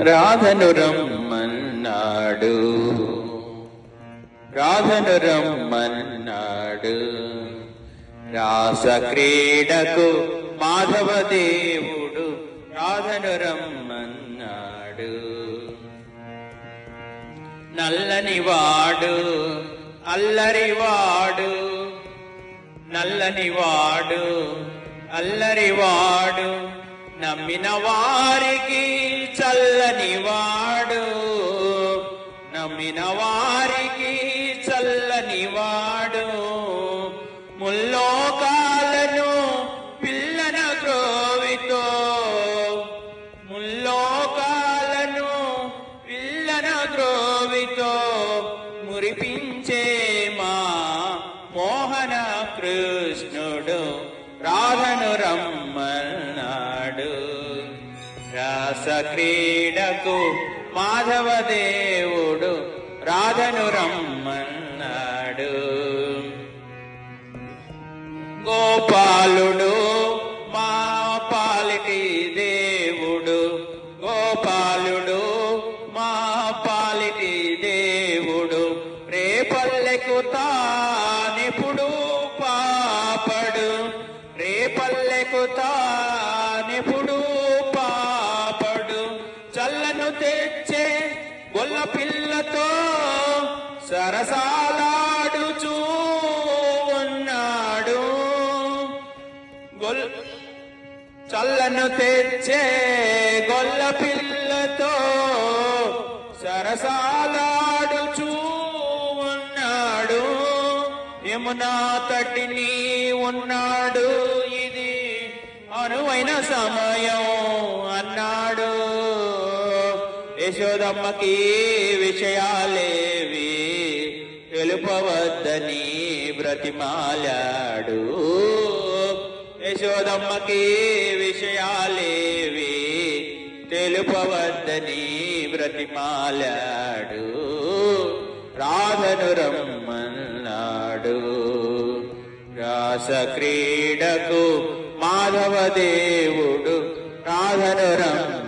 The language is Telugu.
రాధను రమ్మన్నాడు, రాధను రమ్మన్నాడు, రాస క్రీడకు మాధవ దేవుడు రాధను రమ్మన్నాడు. నల్లనివాడు అల్లరివాడు, నల్లనివాడు అల్లరివాడు, నమ్మిన వారికి చల్లనివాడు, నమ్మిన వారికి చల్లనివాడు, ముల్లోకాలను పిల్లన గ్రోవితో, ముల్లోకాలను పిల్లన గ్రోవితో మురిపించే మా మోహన కృష్ణుడు రాధను రమ్మన్నాడు. రాస క్రీడకు మాధవ దేవుడు రాధను రమ్మన్నాడు. గోపాలుడు మా పాలిటి దేవుడు, గోపాలుడు మా పాలిటి దేవుడు, రేపల్లెకు తానెప్పుడు పాపడు, రేపల్లెకు తానెప్పుడు పాపడు, చల్లను తెచ్చే గొల్ల పిల్లతో సరసాలాడుచూ ఉన్నాడు, చల్లను తెచ్చే గొల్ల పిల్లతో సరసాలాడుచూ ఉన్నాడు. యమునా తటిని ఉన్నాడు, ఇది అనువైన సమయం అన్నాడు. యశోదమ్మకి విషయాలేవి తెలుపవద్దని బ్రతిమాలాడు, యశోదమ్మకి విషయాలేవి తెలుపవద్దని బ్రతిమాలాడు. రాధను రమ్మన్నాడు. రాస క్రీడకు మాధవ దేవుడు రాధను రమ్మ